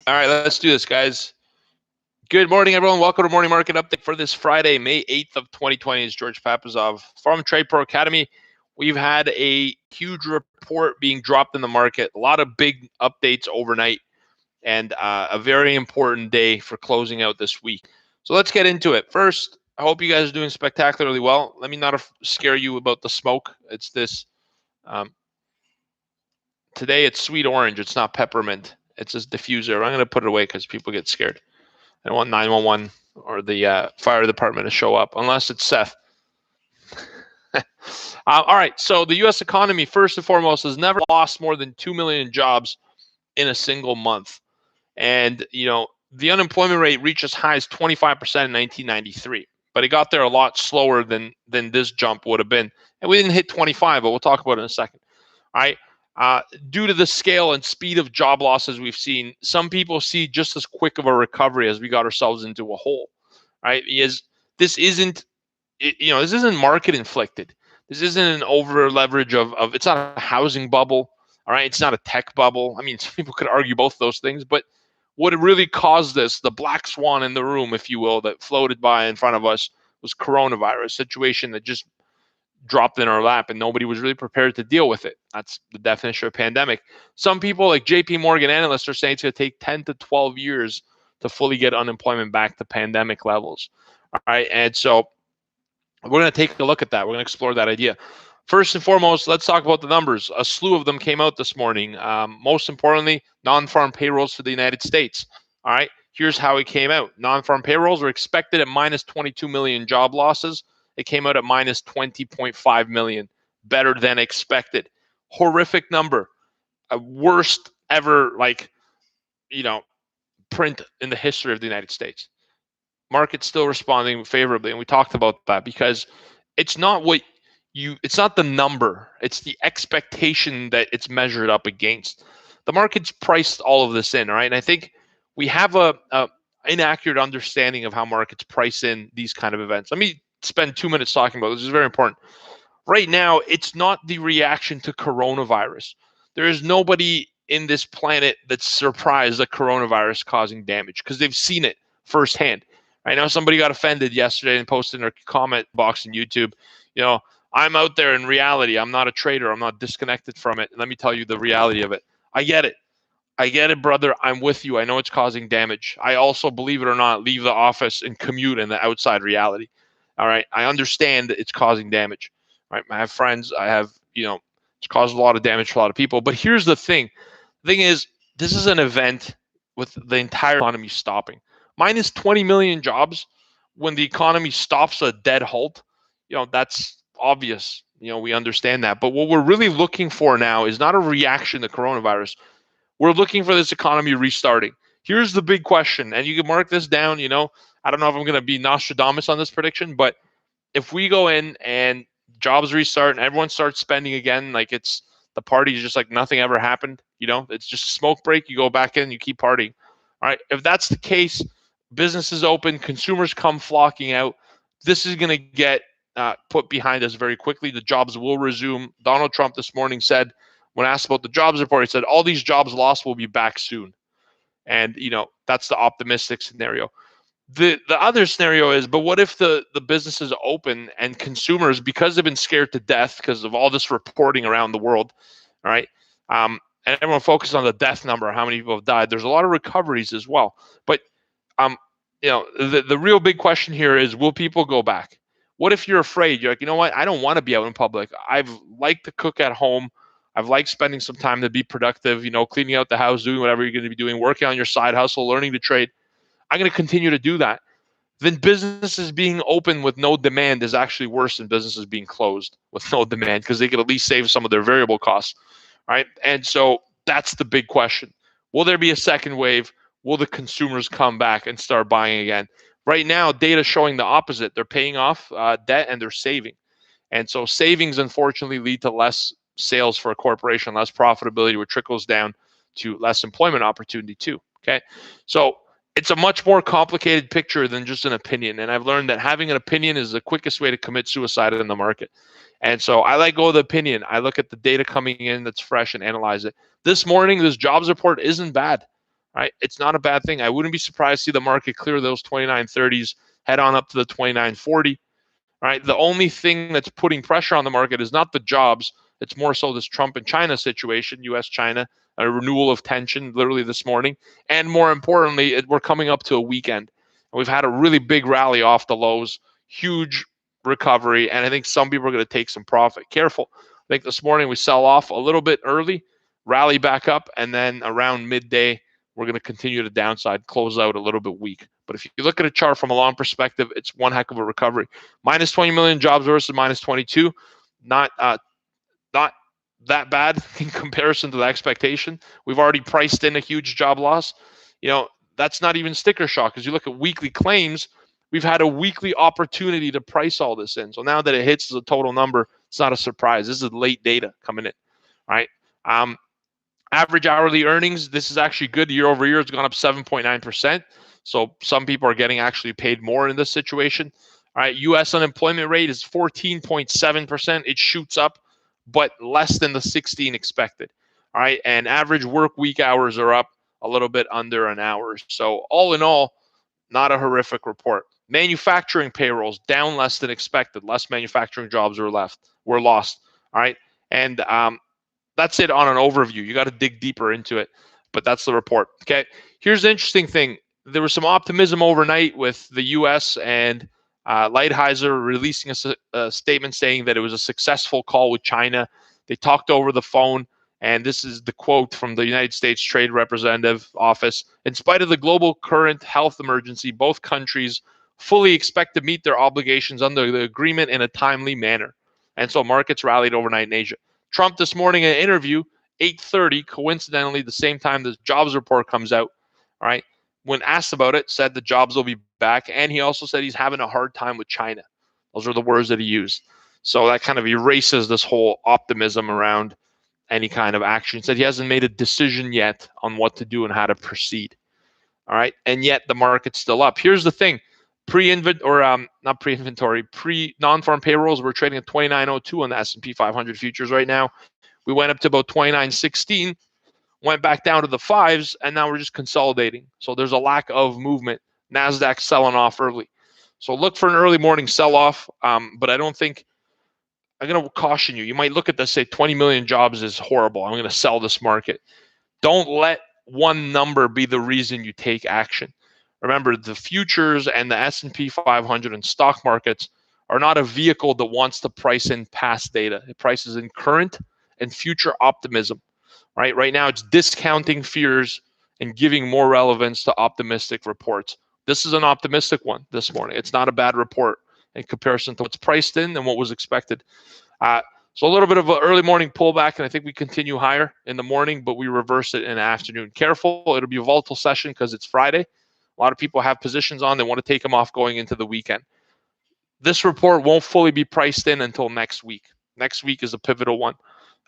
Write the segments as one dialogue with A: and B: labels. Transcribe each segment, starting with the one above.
A: All right, let's do this, guys. Good morning, everyone. Welcome to Morning Market Update for this Friday, May 8th of 2020. It's George Papazov from TRADEPRO Academy. We've had a huge report being dropped in the market, a lot of big updates overnight, and a very important day for closing out this week. So let's get into it. First, I hope you guys are doing spectacularly well. Let me not scare you about the smoke. It's this. Um, Today it's sweet orange. It's not peppermint. It's this diffuser. I'm going to put it away because people get scared. I don't want 911 or the fire department to show up unless it's Seth. All right, so the U.S. economy, first and foremost, has never lost more than 2 million jobs in a single month. And, the unemployment rate reached as high as 25% in 1993. But it got there a lot slower than this jump would have been. And we didn't hit 25, but we'll talk about it in a second. All right. Due to the scale and speed of job losses we've seen, some people see just as quick of a recovery as we got ourselves into a hole, right? Because this isn't, this isn't market inflicted. This isn't an over leverage of it's not a housing bubble, all right? It's not a tech bubble. I mean, some people could argue both those things, but what really caused this, the black swan in the room, if you will, that floated by in front of us was coronavirus situation that just dropped in our lap and nobody was really prepared to deal with it. That's the definition of pandemic. Some people, like JP Morgan analysts, are saying it's going to take 10 to 12 years to fully get unemployment back to pandemic levels. All right. And so we're going to take a look at that. We're going to explore that idea. First and foremost, let's talk about the numbers. A slew of them came out this morning. Most importantly, non-farm payrolls for the United States. All right. Here's how it came out. Non-farm payrolls were expected at minus 22 million job losses. It came out at minus 20.5 million, better than expected. Horrific number, a worst ever print in the history of the United States. Market's still responding favorably, and we talked about that because it's not it's not the number, it's the expectation that it's measured up against. The market's priced all of this in, all right? And I think we have a inaccurate understanding of how markets price in these kind of events. Let me spend 2 minutes talking about this. This is very important. Right now, it's not the reaction to coronavirus. There is nobody in this planet that's surprised that coronavirus causing damage because they've seen it firsthand. I know somebody got offended yesterday and posted in their comment box on YouTube, I'm out there in reality. I'm not a trader. I'm not disconnected from it. And let me tell you the reality of it. I get it. I get it, brother. I'm with you. I know it's causing damage. I also, believe it or not, leave the office and commute in the outside reality. All right. I understand that it's causing damage. All right. I have friends. I have, it's caused a lot of damage for a lot of people. But here's the thing. The thing is, this is an event with the entire economy stopping. Minus 20 million jobs when the economy stops a dead halt, that's obvious. We understand that. But what we're really looking for now is not a reaction to coronavirus. We're looking for this economy restarting. Here's the big question, and you can mark this down. I don't know if I'm going to be Nostradamus on this prediction, but if we go in and jobs restart and everyone starts spending again, like it's the party is just like nothing ever happened, it's just a smoke break. You go back in, you keep partying. All right. If that's the case, businesses open, consumers come flocking out. This is going to get put behind us very quickly. The jobs will resume. Donald Trump this morning said, when asked about the jobs report, he said, all these jobs lost will be back soon. And, that's the optimistic scenario. The other scenario is, but what if the businesses open and consumers, because they've been scared to death because of all this reporting around the world, all right, and everyone focuses on the death number, how many people have died. There's a lot of recoveries as well. But, the real big question here is, will people go back? What if you're afraid? You're like, you know what? I don't want to be out in public. I've liked to cook at home. I've liked spending some time to be productive, cleaning out the house, doing whatever you're going to be doing, working on your side hustle, learning to trade. I'm going to continue to do that. Then businesses being open with no demand is actually worse than businesses being closed with no demand because they could at least save some of their variable costs, right? And so that's the big question. Will there be a second wave? Will the consumers come back and start buying again? Right now, data showing the opposite. They're paying off debt and they're saving. And so savings, unfortunately, lead to less sales for a corporation, less profitability, which trickles down to less employment opportunity too, okay? So it's a much more complicated picture than just an opinion. And I've learned that having an opinion is the quickest way to commit suicide in the market. And so I let go of the opinion. I look at the data coming in that's fresh and analyze it. This morning, this jobs report isn't bad. right? It's not a bad thing. I wouldn't be surprised to see the market clear those 29.30s, head on up to the 29.40. Right. The only thing that's putting pressure on the market is not the jobs. It's more so this Trump and China situation, U.S. China, a renewal of tension literally this morning. And more importantly, we're coming up to a weekend. And we've had a really big rally off the lows, huge recovery. And I think some people are going to take some profit. Careful. I think this morning we sell off a little bit early, rally back up, and then around midday, we're going to continue to downside, close out a little bit weak. But if you look at a chart from a long perspective, it's one heck of a recovery. Minus 20 million jobs versus minus 22, not that bad in comparison to the expectation. We've already priced in a huge job loss. That's not even sticker shock. As you look at weekly claims, we've had a weekly opportunity to price all this in. So now that it hits as a total number, it's not a surprise. This is late data coming in, right? Average hourly earnings, this is actually good. Year over year, it's gone up 7.9%. So some people are getting actually paid more in this situation. All right, U.S. unemployment rate is 14.7%. It shoots up, but less than the 16 expected. All right, and average work week hours are up a little bit under an hour. So all in all, not a horrific report. Manufacturing payrolls down less than expected. Less manufacturing jobs were lost. All right, and that's it on an overview. You got to dig deeper into it, but that's the report. Okay, here's the interesting thing. There was some optimism overnight with the U.S. and Lighthizer releasing a statement saying that it was a successful call with China. They talked over the phone, and this is the quote from the United States Trade Representative Office. In spite of the global current health emergency, both countries fully expect to meet their obligations under the agreement in a timely manner. And so markets rallied overnight in Asia. Trump this morning in an interview, 8:30, coincidentally, the same time the jobs report comes out, all right, when asked about it, said the jobs will be back. And he also said he's having a hard time with China. Those are the words that he used. So that kind of erases this whole optimism around any kind of action. He said he hasn't made a decision yet on what to do and how to proceed. All right. And yet the market's still up. Here's the thing. Not pre-inventory, pre-non-farm payrolls, we're trading at 29.02 on the S&P 500 futures right now. We went up to about 29.16, went back down to the fives, and now we're just consolidating. So there's a lack of movement. NASDAQ selling off early. So look for an early morning sell-off, but I don't think, I'm going to caution you. You might look at this, say 20 million jobs is horrible. I'm going to sell this market. Don't let one number be the reason you take action. Remember, the futures and the S&P 500 and stock markets are not a vehicle that wants to price in past data. It prices in current and future optimism. Right now, it's discounting fears and giving more relevance to optimistic reports. This is an optimistic one this morning. It's not a bad report in comparison to what's priced in and what was expected. So a little bit of an early morning pullback, and I think we continue higher in the morning, but we reverse it in the afternoon. Careful, it'll be a volatile session because it's Friday. A lot of people have positions on. They want to take them off going into the weekend. This report won't fully be priced in until next week. Next week is a pivotal one.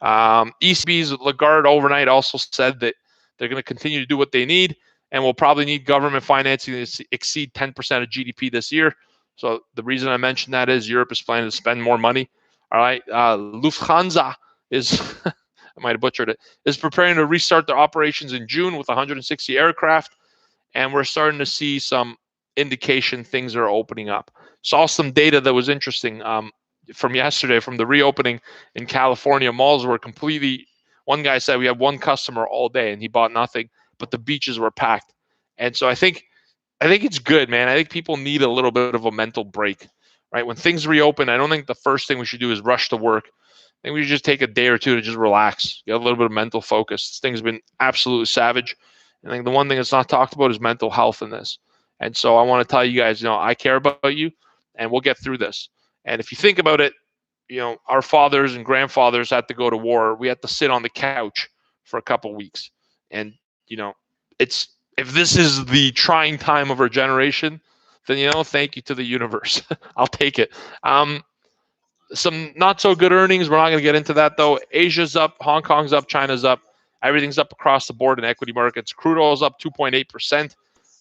A: ECB's Lagarde overnight also said that they're going to continue to do what they need, and we'll probably need government financing to exceed 10% of GDP this year. So the reason I mentioned that is Europe is planning to spend more money. All right, Lufthansa is, I might have butchered it, is preparing to restart their operations in June with 160 aircraft, and we're starting to see some indication things are opening up. Saw some data that was interesting from yesterday from the reopening in California. Malls were completely, one guy said we had one customer all day and he bought nothing, but the beaches were packed. And so I think it's good, man. I think people need a little bit of a mental break, right? When things reopen, I don't think the first thing we should do is rush to work. I think we should just take a day or two to just relax, get a little bit of mental focus. This thing's been absolutely savage. I think the one thing that's not talked about is mental health in this. And so I want to tell you guys, I care about you, and we'll get through this. And if you think about it, our fathers and grandfathers had to go to war. We had to sit on the couch for a couple weeks. And, if this is the trying time of our generation, then, thank you to the universe. I'll take it. Some not so good earnings. We're not going to get into that, though. Asia's up, Hong Kong's up, China's up. Everything's up across the board in equity markets. Crude oil is up 2.8%.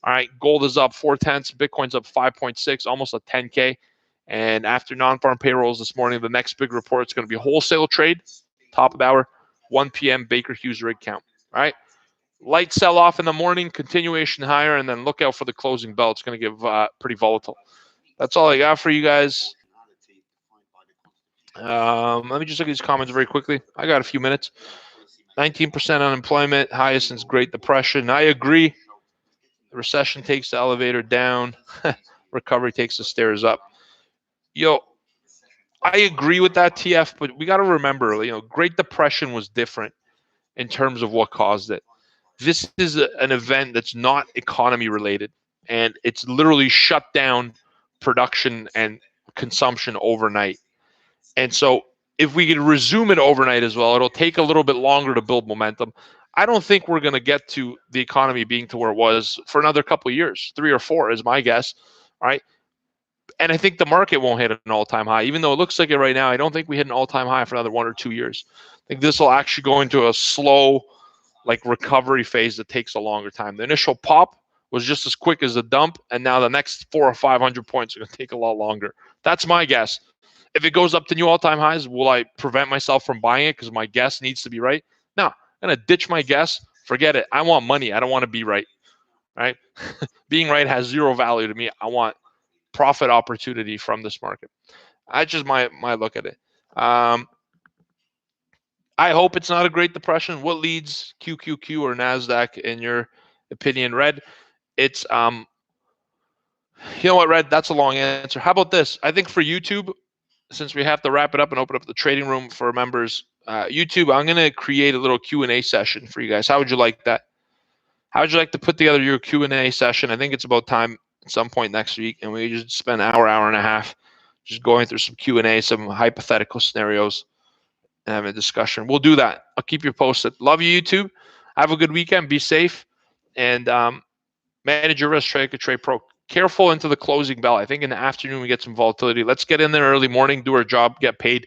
A: All right, gold is up 0.4. Bitcoin's up 5.6, almost a 10K. And after non-farm payrolls this morning, the next big report is going to be wholesale trade, top of the hour, 1 p.m. Baker Hughes rig count. All right, light sell off in the morning, continuation higher, and then look out for the closing bell. It's going to get pretty volatile. That's all I got for you guys. Let me just look at these comments very quickly. I got a few minutes. 19% unemployment, highest since Great Depression. I agree. The recession takes the elevator down. Recovery takes the stairs up. Yo, I agree with that, TF, but we got to remember, Great Depression was different in terms of what caused it. This is an event that's not economy related, and it's literally shut down production and consumption overnight. And so if we could resume it overnight as well, it'll take a little bit longer to build momentum. I don't think we're going to get to the economy being to where it was for another couple of years. 3 or 4 is my guess. All right. And I think the market won't hit an all-time high. Even though it looks like it right now, I don't think we hit an all-time high for another 1 or 2 years. I think this will actually go into a slow, recovery phase that takes a longer time. The initial pop was just as quick as the dump, and now the next 400 or 500 points are going to take a lot longer. That's my guess. If it goes up to new all-time highs, will I prevent myself from buying it because my guess needs to be right? No, I'm going to ditch my guess. Forget it. I want money. I don't want to be right. Right? Being right has zero value to me. I want profit opportunity from this market. That's just my look at it. I hope it's not a Great Depression. What leads QQQ or NASDAQ in your opinion, Red? It's you know what, Red? That's a long answer. How about this? I think for YouTube, since we have to wrap it up and open up the trading room for members, YouTube, I'm going to create a little Q&A session for you guys. How would you like that? How would you like to put together your Q&A session? I think it's about time at some point next week, and we just spend an hour and a half just going through some Q&A, some hypothetical scenarios, and have a discussion. We'll do that. I'll keep you posted. Love you, YouTube. Have a good weekend. Be safe, and manage your risk. Trade TradePro. Careful into the closing bell. I think in the afternoon we get some volatility. Let's get in there early morning, do our job, get paid,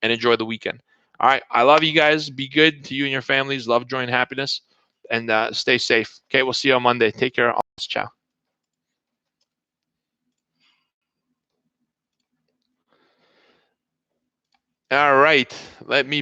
A: and enjoy the weekend. All right. I love you guys. Be good to you and your families. Love, joy, and happiness. And stay safe. Okay. We'll see you on Monday. Take care. Ciao. All right. Let me